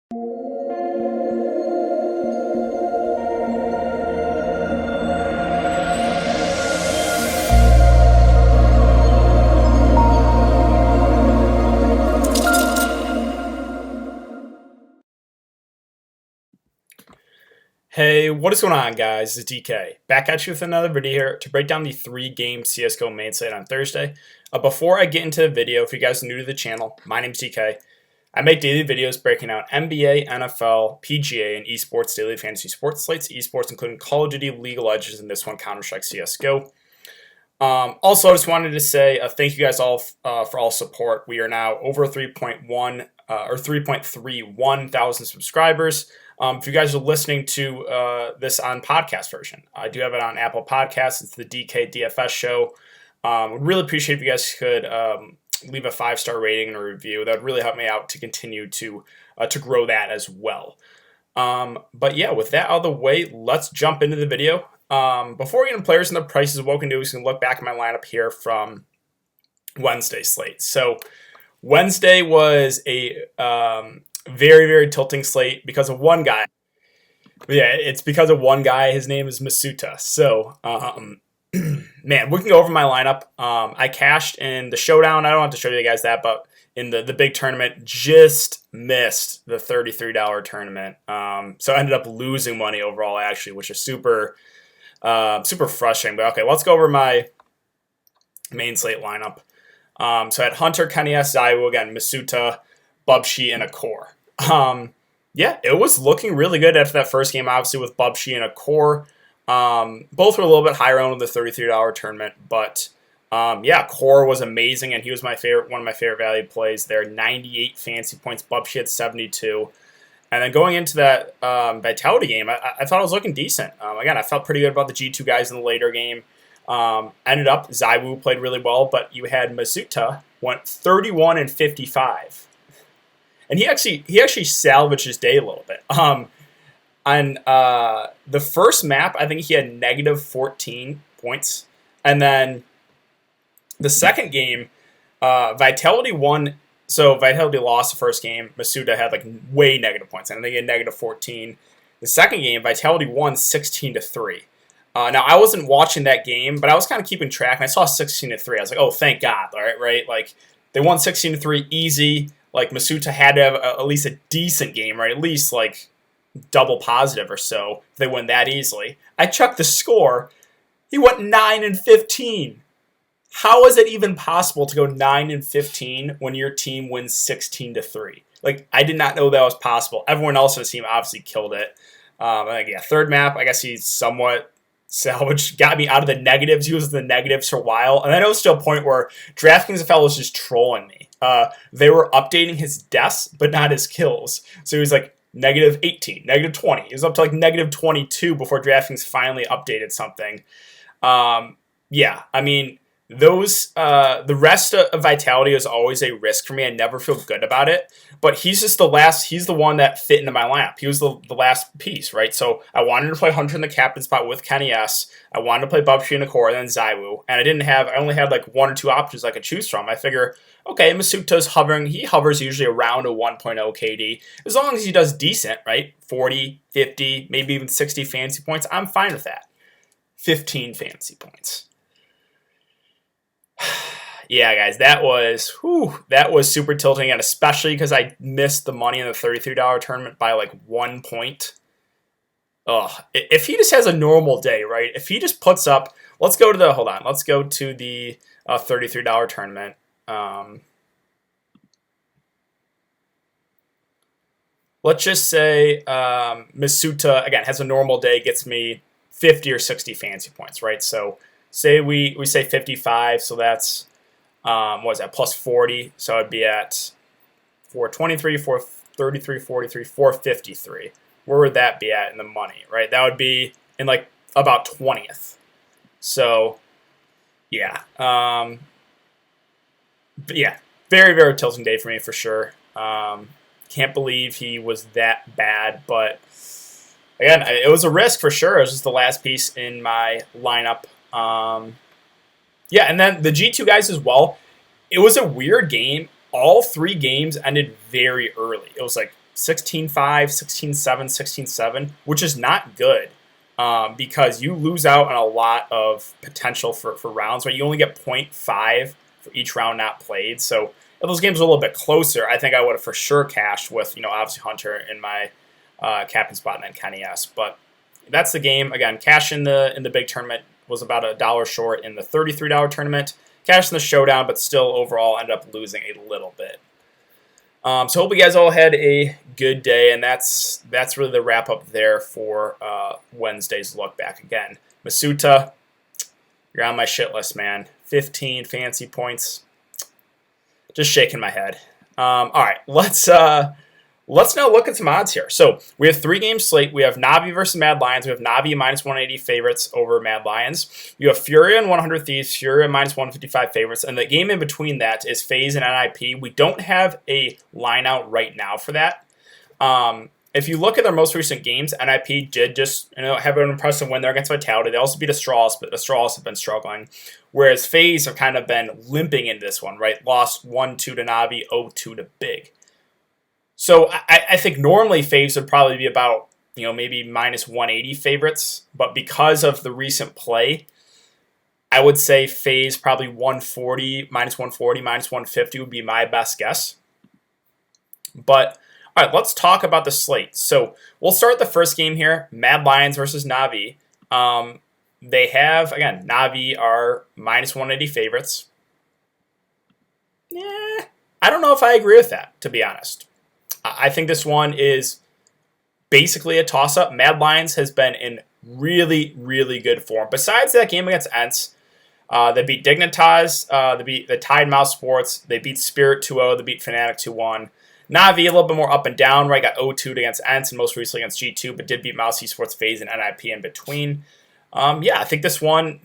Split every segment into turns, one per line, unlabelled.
Hey, what is going on, guys? It's DK. Back at you with another video here to break down the 3-game CSGO main slate on Thursday. Before I get into the video, if you guys are new to the channel, my name's DK. I make daily videos breaking out NBA, NFL, PGA, and esports daily fantasy sports slates, esports including Call of Duty, League of Legends, and this one, Counter-Strike CSGO. Also, I just wanted to say thank you guys all for all support. We are now over 3.1 or 3.31 thousand subscribers. If you guys are listening to this on podcast version, I do have it on Apple Podcasts. It's the DK DFS show. Would really appreciate if you guys could leave a 5-star rating and a review. That would really help me out to continue to grow that as well. But yeah, with that out of the way, let's jump into the video. Before we get into players and the prices, what we can do is we can look back at my lineup here from Wednesday slate. So Wednesday was a very, very tilting slate because of one guy. Yeah, it's because of one guy. His name is Masuta. So, man, we can go over my lineup. I cashed in the showdown. I don't have to show you guys that, but in the big tournament, just missed the $33 tournament. So I ended up losing money overall, actually, which is super frustrating. But okay, let's go over my main slate lineup. So I had Hunter, Kenny S, Zaiwu, again, Masuta, Bubshi, and a core. Yeah, it was looking really good after that first game, obviously, with Bubshi and a core. Both were a little bit higher on the $33 tournament, but yeah, core was amazing, and he was one of my favorite value plays there. 98 fancy points, Bubshi had 72. And then going into that Vitality game, I thought it was looking decent. Again, I felt pretty good about the G2 guys in the later game. Ended up, Zaiwu played really well, but you had Masuta went 31 and 55. And he actually salvaged his day a little bit. On the first map, I think he had negative 14 points. And then the second game, Vitality won. So Vitality lost the first game. Masuta had like way negative points. And I think he had negative 14. The second game, Vitality won 16-3. Now, I wasn't watching that game, but I was kind of keeping track. And I saw 16-3. I was like, oh, thank God. All right? Like, they won 16-3 easy. Like, Masuta had to have at least a decent game, right? At least, like, double positive or so if they win that easily. I checked the score. He went 9-15. How is it even possible to go 9-15 when your team wins 16-3? Like, I did not know that was possible. Everyone else on the team obviously killed it. Yeah, third map, I guess he's somewhat salvaged, got me out of the negatives. He was in the negatives for a while. And then it was to a point where Draftkings FL was just trolling me. They were updating his deaths, but not his kills. So he was like negative 18, negative 20. He was up to like negative 22 before DraftKings finally updated something. Yeah, I mean, the rest of Vitality is always a risk for me. I never feel good about it. But he's just he's the one that fit into my lineup. He was the last piece, right? So I wanted to play Hunter in the captain spot with Kenny S. I wanted to play Bubshi in the core and then Zaiwu. And I only had like one or two options I could choose from. I figure, okay, Masuta's hovering. He hovers usually around a 1.0 KD. As long as he does decent, right? 40, 50, maybe even 60 fancy points. I'm fine with that. 15 fancy points. Yeah, guys, that was super tilting, and especially because I missed the money in the $33 tournament by like 1 point. Ugh. If he just has a normal day, right? If he just puts up, let's go to the $33 tournament. Let's just say Masuta, again, has a normal day, gets me 50 or 60 fancy points, right? So say we say 55, so that's, what was that, plus 40. So I'd be at 423, 433, 43, 453. Where would that be at in the money, right? That would be in like about 20th. So, yeah. But yeah, very, very tilting day for me for sure. Can't believe he was that bad, but again, it was a risk for sure. It was just the last piece in my lineup. Yeah, and then the G2 guys as well. It was a weird game. All three games ended very early. It was like 16-5, 16-7, 16-7, which is not good because you lose out on a lot of potential for rounds, right? You only get 0.5 for each round not played. So if those games were a little bit closer, I think I would have for sure cashed with, obviously Hunter in my captain spot and then Kenny S. But that's the game. Again, cash in the big tournament was about $1 short in the $33 tournament. Cash in the showdown, but still overall ended up losing a little bit. So hope you guys all had a good day, and that's really the wrap up there for Wednesday's look back. Again, Masuta, you're on my shit list, man. 15 fancy points. Just shaking my head. All right, let's now look at some odds here. So we have 3-game slate. We have Navi versus Mad Lions. We have Navi minus 180 favorites over Mad Lions. You have Furia and 100 Thieves. Furia minus 155 favorites. And the game in between that is FaZe and NIP. We don't have a line out right now for that. If you look at their most recent games, NIP did just have an impressive win there against Vitality. They also beat Astralis, but Astralis have been struggling. Whereas FaZe have kind of been limping in this one, right? Lost 1-2 to Navi, 0-2 to Big. So I think normally FaZe would probably be about, maybe minus 180 favorites. But because of the recent play, I would say FaZe probably 140, minus 150 would be my best guess. But, all right, let's talk about the slate. So we'll start the first game here, Mad Lions versus Navi. They have, again, Navi are minus 180 favorites. I don't know if I agree with that, to be honest. I think this one is basically a toss-up. Mad Lions has been in really, really good form. Besides that game against Ents, they beat Dignitas, they beat the Tide Mouse Sports, they beat Spirit 2-0, they beat Fnatic 2-1. Navi a little bit more up and down, right? Got 0-2 against Ents and most recently against G2, but did beat Mouse Esports, FaZe, and NIP in between. I think this one,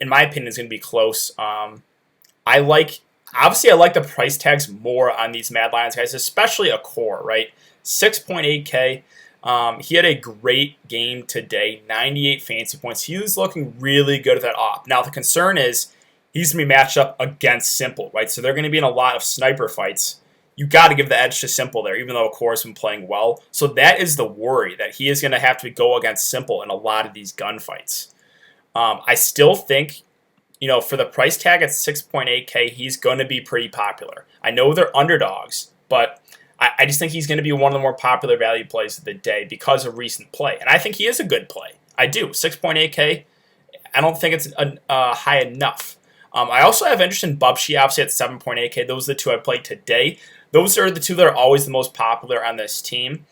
in my opinion, is going to be close. Obviously, I like the price tags more on these Mad Lions guys, especially a core, right? 6.8K. He had a great game today, 98 fancy points. He was looking really good at that op. Now, the concern is he's going to be matched up against Simple, right? So they're going to be in a lot of sniper fights. You got to give the edge to Simple there, even though Core has been playing well. So that is the worry, that he is going to have to go against Simple in a lot of these gunfights. I still think, for the price tag at 6.8K, he's going to be pretty popular. I know they're underdogs, but I just think he's going to be one of the more popular value plays of the day because of recent play. And I think he is a good play. I do. 6.8K, I don't think it's high enough. I also have interest in Bubshy, obviously at 7.8K. Those are the two I played today. Those are the two that are always the most popular on this team.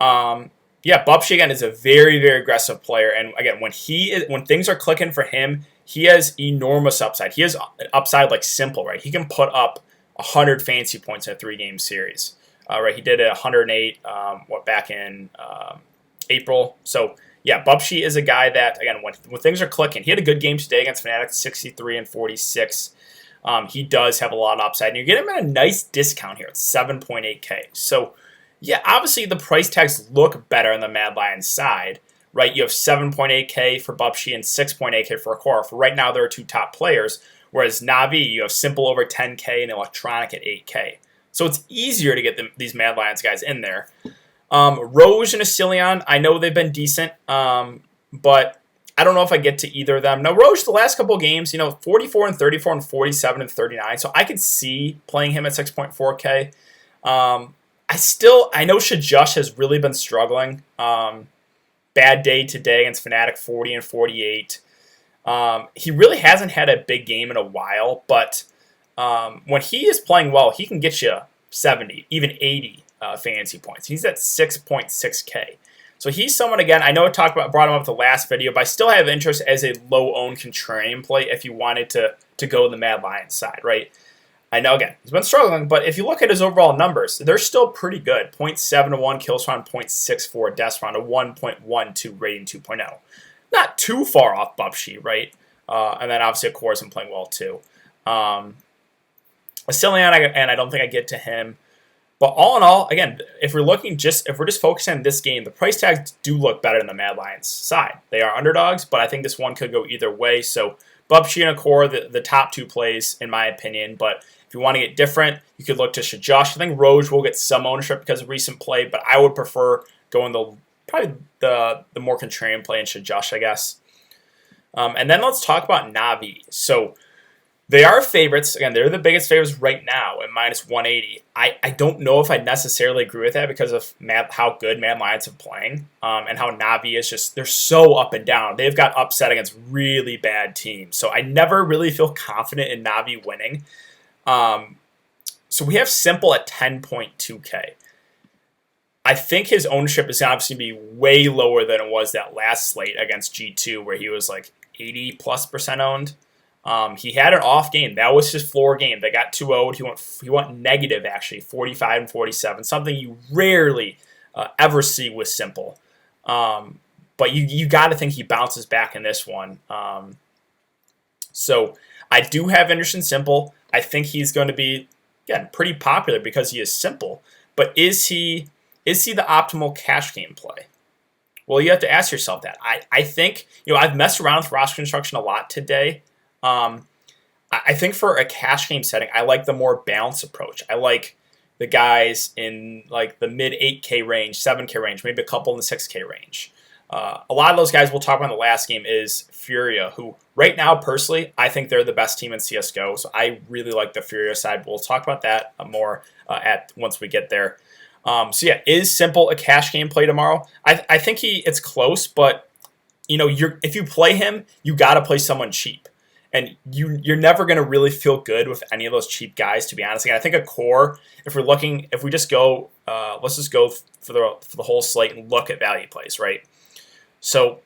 Bubshy, again, is a very, very aggressive player. And, again, when things are clicking for him, he has enormous upside. He has upside like Simple, right? He can put up 100 fancy points in a 3-game series. Right? He did it 108 back in April. So, Bubshy is a guy that, again, when things are clicking, he had a good game today against Fnatic, 63 and 46. He does have a lot of upside. And you get him at a nice discount here at 7.8K. So, obviously the price tags look better on the Mad Lions side, right? You have 7.8K for Bubshy and 6.8K for Core. For right now, there are two top players, whereas Navi, you have Simple over 10K and Electronic at 8K. So it's easier to get these Mad Lions guys in there. Rouge and Asilion, I know they've been decent, but I don't know if I get to either of them. Now, Rouge, the last couple of games, 44 and 34 and 47 and 39, so I could see playing him at 6.4K. I know Shajush has really been struggling. Bad day today against Fnatic, 40 and 48. He really hasn't had a big game in a while, but when he is playing well, he can get you 70, even 80 fantasy points. He's at 6.6K. So he's someone, again, I know I brought him up the last video, but I still have interest as a low-owned contrarian play if you wanted to go the Mad Lions side, right? I know, again, he's been struggling, but if you look at his overall numbers, they're still pretty good. 0.71 kills per round, 0.64 deaths per round, a 1.12 rating 2.0. Not too far off Bubshy, right? And then obviously, of course, I'm playing well too. Asilion, and I don't think I get to him. But all in all, again, if we're just focusing on this game, the price tags do look better than the Mad Lions side. They are underdogs, but I think this one could go either way. So Bubchi and Core, the top two plays, in my opinion. But if you want to get different, you could look to Shajosh. I think Roj will get some ownership because of recent play, but I would prefer going probably the more contrarian play in Shajosh, I guess. And then let's talk about Navi. So they are favorites. Again, they're the biggest favorites right now at minus 180. I don't know if I necessarily agree with that because of how good Mad Lions are playing and how Navi is just, they're so up and down. They've got upset against really bad teams. So I never really feel confident in Navi winning. So we have Simple at 10.2K. I think his ownership is obviously going to be way lower than it was that last slate against G2 where he was like 80+% owned. He had an off game. That was his floor game. They got 2-0'd. He went negative, actually, 45 and 47, something you rarely ever see with Simple. But you got to think he bounces back in this one. So I do have interest in Simple. I think he's going to be, again, pretty popular because he is Simple. But is he the optimal cash game play? Well, you have to ask yourself that. I think, I've messed around with roster construction a lot today. I think for a cash game setting, I like the more balanced approach. I like the guys in like the mid 8K range, 7K range, maybe a couple in the 6K range. A lot of those guys we'll talk about in the last game is Furia, who right now, personally, I think they're the best team in CSGO. So I really like the Furia side. We'll talk about that more once we get there. So yeah, is Simple a cash game play tomorrow? I think it's close, but if you play him, you got to play someone cheap. And you're never going to really feel good with any of those cheap guys, to be honest. Again, I think a Core, if we just go, let's just go for the whole slate and look at value plays, right? So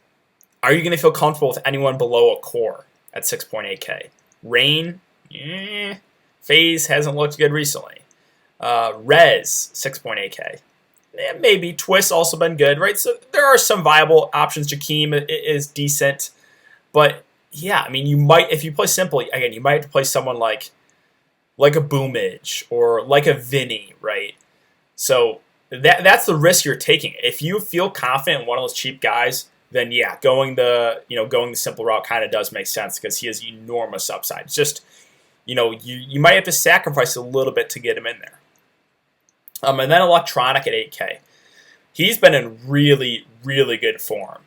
are you going to feel comfortable with anyone below a Core at 6.8K? Rain, FaZe hasn't looked good recently. Rez, 6.8K. Maybe. Twist also been good, right? So there are some viable options. Jakeem is decent, but yeah, I mean, you might, if you play Simple, again, you might have to play someone like a Boomage or like a Vinny, right? So that's the risk you're taking. If you feel confident in one of those cheap guys, then yeah, going the Simple route kind of does make sense because he has enormous upside. It's just, you might have to sacrifice a little bit to get him in there. And then Electronic at 8K. He's been in really, really good form.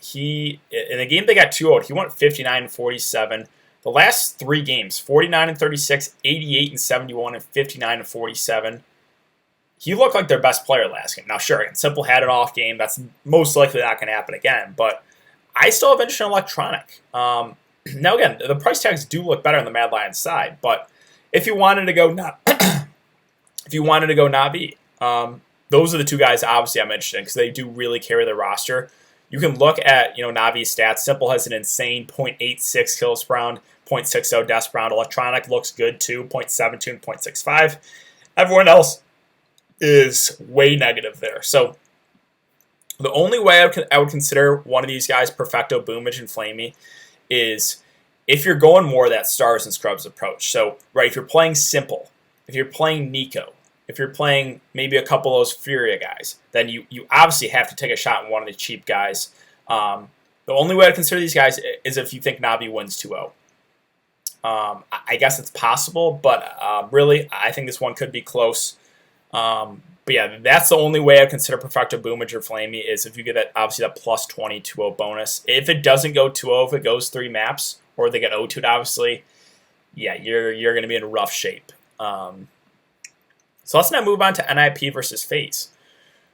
He in the game they got 2-0'd, he went 59 and 47. The last 3 games, 49 and 36, 88 and 71, and 59 and 47. He looked like their best player last game. Now, sure, again, Simple had an off game. That's most likely not going to happen again. But I still have interest in Electronic. Now, again, the price tags do look better on the Mad Lions side. But if you wanted to go, Navi, those are the two guys. Obviously, I'm interested in because they do really carry the roster. You can look at Navi's stats. Simple has an insane 0.86 kills per round, 0.60 deaths per round. Electronic looks good too, 0.72 and 0.65. Everyone else is way negative there. So the only way I would consider one of these guys, Perfecto, Boomage, and Flamey, is if you're going more that Stars and Scrubs approach. So, right, if you're playing Simple, if you're playing Nico, if you're playing maybe a couple of those Furia guys, then you obviously have to take a shot in one of the cheap guys. The only way to consider these guys is if you think Navi wins 2-0. I guess it's possible, but really, I think this one could be close. But yeah, that's the only way I consider Perfecto, Boomage, or Flamey is if you get that plus 20 2-0 bonus. If it doesn't go 2-0, if it goes 3 maps, or they get 0-2'd, obviously, yeah, you're going to be in rough shape. So let's now move on to NIP versus FaZe.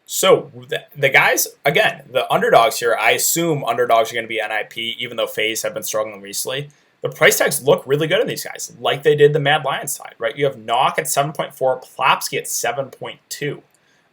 So the guys, again, the underdogs here, I assume underdogs are going to be NIP, even though FaZe have been struggling recently. The price tags look really good on these guys, like they did the Mad Lions side, right? You have Knock at 7.4, Plopsky at 7.2.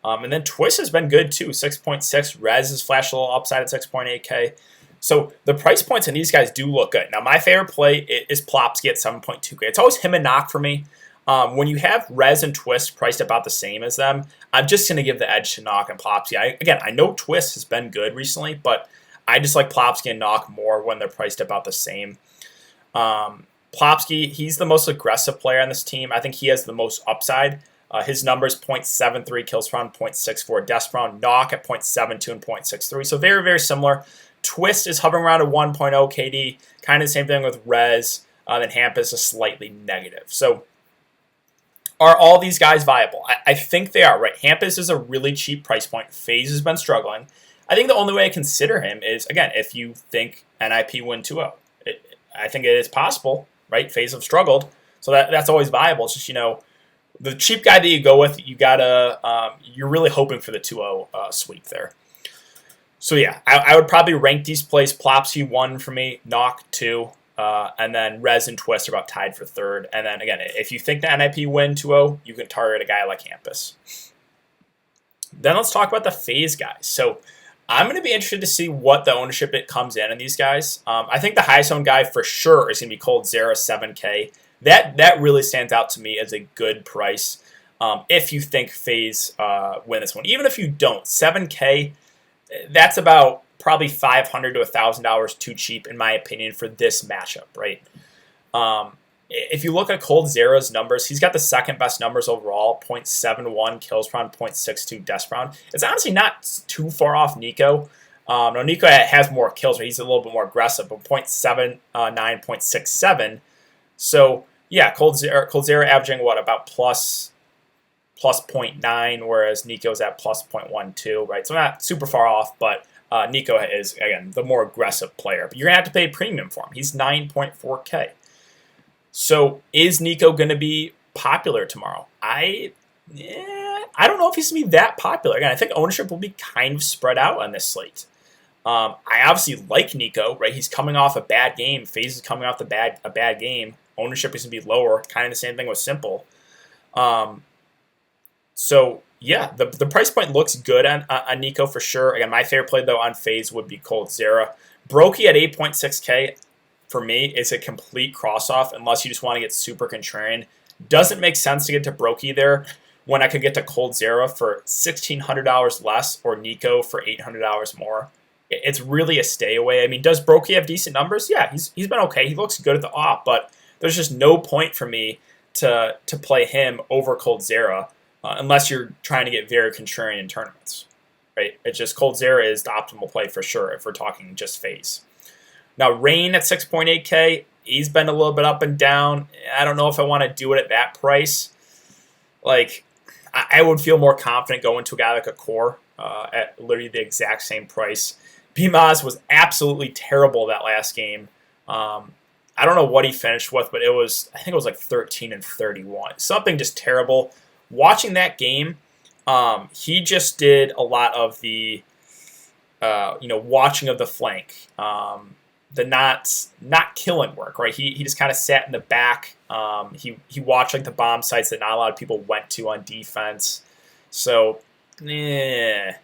And then Twist has been good too, 6.6. Rez has flashed a little upside at 6.8K. So the price points on these guys do look good. Now, my favorite play is Plopsky at 7.2K. It's always him and Knock for me. When you have Rez and Twist priced about the same as them, I'm just going to give the edge to Knock and Plopsky. I know Twist has been good recently, but I just like Plopsky and Knock more when they're priced about the same. Plopsky, he's the most aggressive player on this team. I think he has the most upside. His numbers 0.73 kills per round, 0.64 deaths per round, knock at 0.72 and 0.63. So very, very similar. Twist is hovering around a 1.0 KD. Kind of the same thing with Rez. Then Hampus is slightly negative. So are all these guys viable? I think they are, right? Hampus is a really cheap price point. FaZe has been struggling. I think the only way I consider him is, again, if you think NIP win 2-0. I think it is possible, right? FaZe have struggled. So that's always viable. It's just, the cheap guy that you go with, you're really hoping for the 2-0 sweep there. So yeah, I would probably rank these plays. Plopsy 1 for me, Knock 2, and then Rez and Twist are about tied for 3rd. And then again, if you think the NIP win 2-0, you can target a guy like Hampus. Then let's talk about the FaZe guys. So I'm going to be interested to see what the ownership it comes in these guys. I think the highest owned guy for sure is going to be coldzera 7K. That really stands out to me as a good price if you think FaZe win this one. Even if you don't, 7K, that's about probably $500 to $1,000 too cheap, in my opinion, for this matchup, right? If you look at coldzera's numbers, he's got the second best numbers overall, 0.71 kills per round, 0.62 deaths per round. It's honestly not too far off Nico. No, Nico has more kills, but he's a little bit more aggressive, but 0.79, 0.67. So, yeah, coldzera averaging, about plus 0.9, whereas Nico's at plus 0.12, right? So not super far off, but Nico is, again, the more aggressive player. But you're going to have to pay a premium for him. He's 9.4K. So is Nico going to be popular tomorrow? I don't know if he's going to be that popular. Again, I think ownership will be kind of spread out on this slate. I obviously like Nico, right? He's coming off a bad game. FaZe is coming off a bad game. Ownership is going to be lower. Kind of the same thing with Simple. So, yeah, the price point looks good on Nico for sure. Again, my favorite play, though, on FaZe would be coldzera. Brokey at 8.6K, for me, is a complete cross-off unless you just want to get super contrarian. Doesn't make sense to get to Brokey there when I could get to coldzera for $1,600 less or Nico for $800 more. It's really a stay away. I mean, does Brokey have decent numbers? Yeah, he's been okay. He looks good at the op, but there's just no point for me to play him over coldzera unless you're trying to get very contrarian in tournaments, right? It's just coldzera is the optimal play for sure if we're talking just FaZe. Now, Rain at 6.8K, he's been a little bit up and down. I don't know if I want to do it at that price. Like, I would feel more confident going to a guy like a Core at literally the exact same price. BMaz was absolutely terrible that last game. I don't know what he finished with, but I think it was like 13 and 31. Something just terrible. Watching that game, he just did a lot of the, watching of the flank. The not killing work, right? He just kind of sat in the back. He watched like the bomb sites that not a lot of people went to on defense. So, again,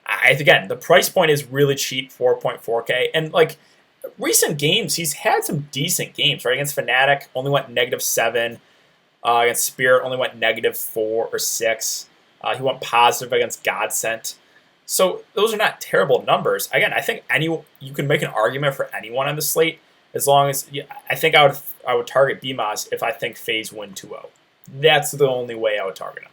the price point is really cheap, 4.4K, and like recent games, he's had some decent games, right? Against Fnatic, only went -7. Against Spirit, only went -4 or 6. He went positive against Godsent. So those are not terrible numbers. Again, I think you can make an argument for anyone on the slate as long as I think I would target BMaz if I think FaZe win 2-0. That's the only way I would target him.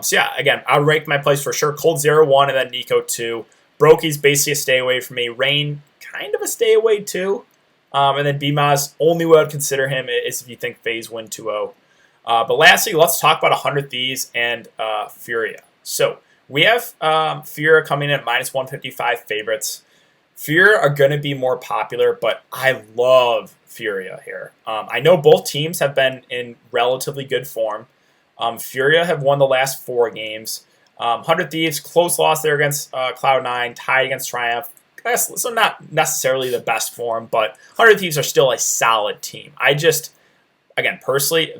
So yeah, again, I would rank my plays for sure. coldzera 1 and then Nico 2. Brokey's basically a stay away for me. Rain, kind of a stay away too. And then BMaz, only way I would consider him is if you think FaZe win 2-0. But lastly, let's talk about 100 Thieves and Furia. So we have Furia coming in at -155 favorites. Furia are going to be more popular, but I love Furia here. I know both teams have been in relatively good form. Furia have won the last 4 games. 100 Thieves, close loss there against Cloud9, tied against Triumph. So not necessarily the best form, but 100 Thieves are still a solid team. Again, personally,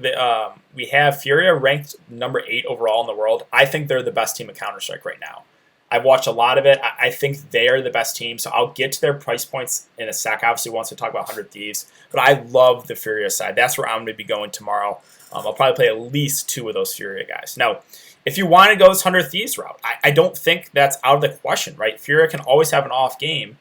we have Furia ranked number 8 overall in the world. I think they're the best team at Counter-Strike right now. I've watched a lot of it. I think they are the best team, so I'll get to their price points in a sec, obviously, once we talk about 100 Thieves. But I love the Furia side. That's where I'm going to be going tomorrow. I'll probably play at least 2 of those Furia guys. Now, if you want to go this 100 Thieves route, I don't think that's out of the question, right? Furia can always have an off game.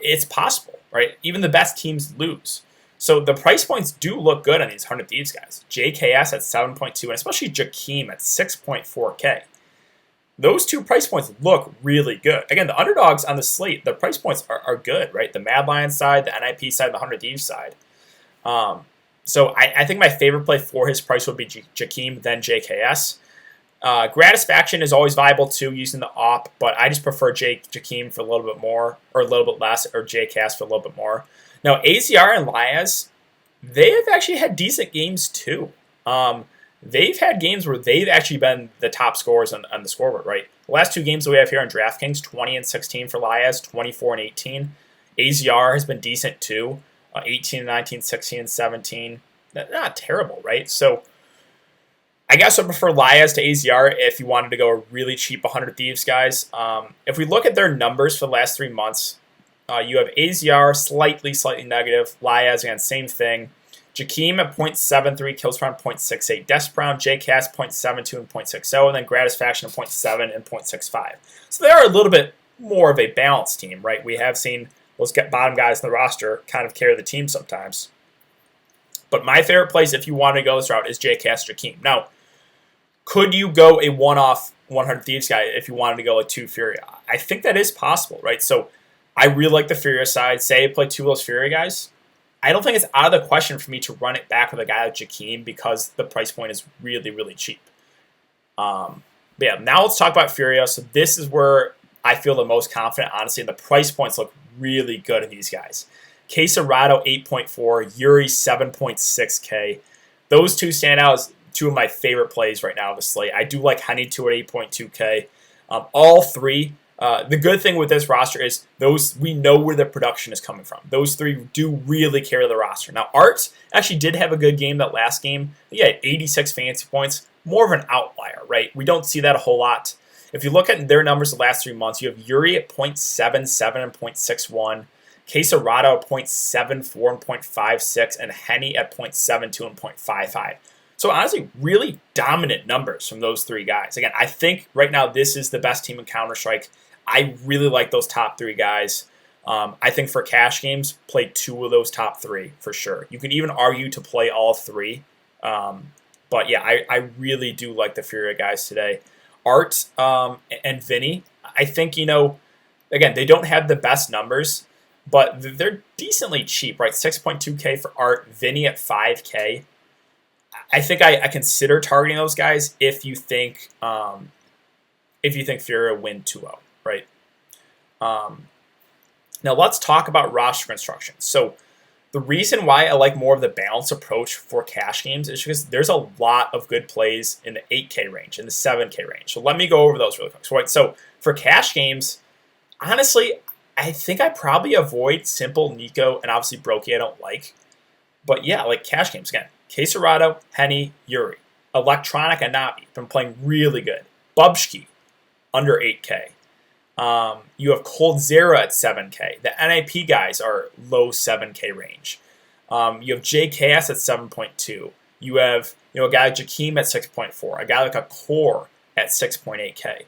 It's possible, right? Even the best teams lose. So the price points do look good on these 100 Thieves guys. JKS at 7.2, and especially Jakeem at 6.4K. Those two price points look really good. Again, the underdogs on the slate, the price points are good, right? The Mad Lions side, the NIP side, the 100 Thieves side. So I think my favorite play for his price would be Jakeem, then JKS. Gratisfaction is always viable too using the op, but I just prefer Jakeem for a little bit more, or a little bit less, or JKS for a little bit more. Now, AZR and Liaz, they have actually had decent games too. They've had games where they've actually been the top scorers on the scoreboard, right? The last two games that we have here on Draftkings, 20 and 16 for Liaz, 24 and 18. AZR has been decent too, 18 and 19, 16 and 17. Not terrible, right? So I guess I prefer Liaz to AZR if you wanted to go a really cheap 100 Thieves, guys. If we look at their numbers for the last 3 months, you have AZR slightly negative. Liaz, again, same thing. Jakeem at 0.73, kills per round 0.68, Death per round, JCast 0.72 and 0.60, and then Gratisfaction at 0.7 and 0.65. So they are a little bit more of a balanced team, right? We have seen those bottom guys in the roster kind of carry the team sometimes. But my favorite place, if you want to go this route, is JCast Jakeem. Now, could you go a one-off 100 Thieves guy if you wanted to go like 2 Furia? I think that is possible, right? So I really like the Furia side. Say I play 2 of those Furia guys. I don't think it's out of the question for me to run it back with a guy like Jakeem because the price point is really, really cheap. But yeah, now let's talk about Furia. So this is where I feel the most confident, honestly. And the price points look really good in these guys. Quesarado 8.4, Yuri 7.6K. Those two stand out as two of my favorite plays right now on the slate. I do like Honey 2 at 8.2K. All three. The good thing with this roster is we know where the production is coming from. Those three do really carry the roster. Now, Art actually did have a good game that last game. He had 86 fantasy points. More of an outlier, right? We don't see that a whole lot. If you look at their numbers the last 3 months, you have Yuri at 0.77 and 0.61, Quesarado at 0.74 and 0.56, and Henny at 0.72 and 0.55. So honestly, really dominant numbers from those 3 guys. Again, I think right now this is the best team in Counter-Strike. I really like those top 3 guys. I think for cash games, play 2 of those top 3 for sure. You could even argue to play all 3. But yeah, I really do like the Furia guys today. Art and Vinny, I think, again, they don't have the best numbers, but they're decently cheap, right? 6.2K for Art, Vinny at 5K. I think I consider targeting those guys if you think Furia win 2-0, right? Now let's talk about roster construction. So the reason why I like more of the balanced approach for cash games is because there's a lot of good plays in the 8K range, in the 7K range. So let me go over those really quick. So for cash games, honestly, I think I probably avoid Simple, Nico, and obviously Brokey I don't like. But yeah, like cash games again. Quesarado, Henny, Yuri. Electronic and Navi, been playing really good. Bubshki, under 8K. You have Cold Zera at 7K. The NIP guys are low 7K range. You have JKS at 7.2. You have a guy like Jakeem at 6.4. A guy like a Core at 6.8K.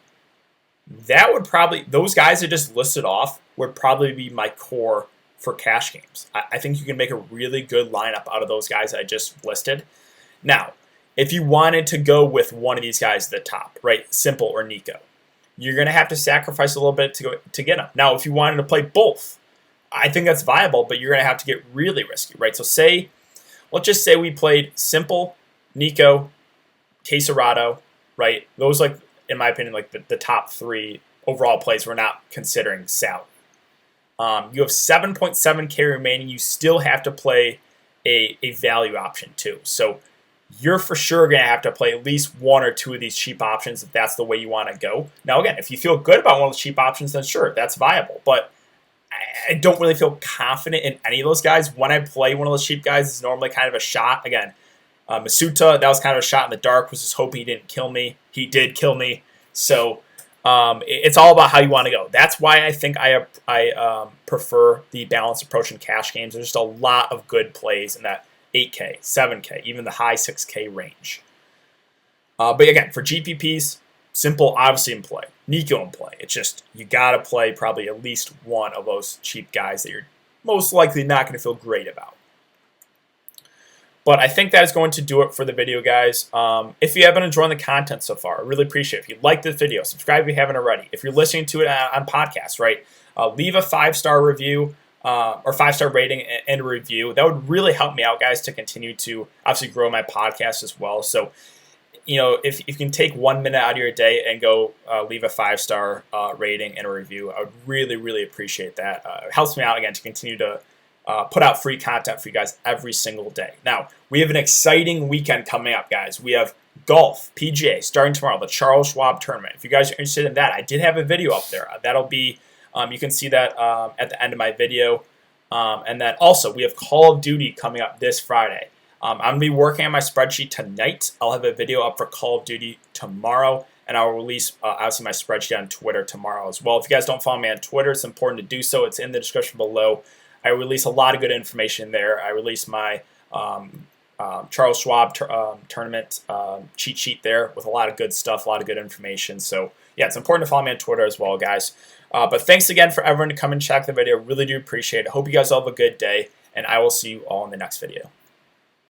That would probably, those guys that just listed off would probably be my core for cash games. I think you can make a really good lineup out of those guys I just listed. Now, if you wanted to go with one of these guys at the top, right, Simple or Nico, you're going to have to sacrifice a little bit to get them. Now, if you wanted to play both, I think that's viable, but you're going to have to get really risky, right? So let's just say we played Simple, Nico, Quesarado, right? Those, like, in my opinion, like the top 3 overall plays we're not considering salary. You have 7.7K remaining. You still have to play a value option too. So you're for sure going to have to play at least 1 or 2 of these cheap options if that's the way you want to go. Now, again, if you feel good about one of the cheap options, then sure, that's viable. But I don't really feel confident in any of those guys. When I play one of those cheap guys, it's normally kind of a shot. Again, Masuta, that was kind of a shot in the dark. Was just hoping he didn't kill me. He did kill me. So it's all about how you want to go. That's why I think I prefer the balanced approach in cash games. There's just a lot of good plays in that 8K, 7K, even the high 6K range. But again, for GPPs, Simple obviously in play. Nico in play. It's just you got to play probably at least one of those cheap guys that you're most likely not going to feel great about. But I think that is going to do it for the video, guys. If you have been enjoying the content so far, I really appreciate it. If you like this video, subscribe if you haven't already. If you're listening to it on podcasts, right, leave a 5-star review or 5-star rating and a review. That would really help me out, guys, to continue to obviously grow my podcast as well. So, if you can take 1 minute out of your day and go leave a 5-star rating and a review, I would really, really appreciate that. It helps me out, again, to continue to put out free content for you guys every single day. Now, we have an exciting weekend coming up, guys. We have golf, PGA, starting tomorrow, the Charles Schwab tournament. If you guys are interested in that, I did have a video up there. That'll be, you can see that at the end of my video. And then also, we have Call of Duty coming up this Friday. I'm going to be working on my spreadsheet tonight. I'll have a video up for Call of Duty tomorrow, and I'll release, obviously, my spreadsheet on Twitter tomorrow as well. If you guys don't follow me on Twitter, it's important to do so. It's in the description below. I release a lot of good information there. I release my Charles Schwab tournament cheat sheet there with a lot of good stuff, a lot of good information. So, yeah, it's important to follow me on Twitter as well, guys. But thanks again for everyone to come and check the video. Really do appreciate it. Hope you guys all have a good day, and I will see you all in the next video.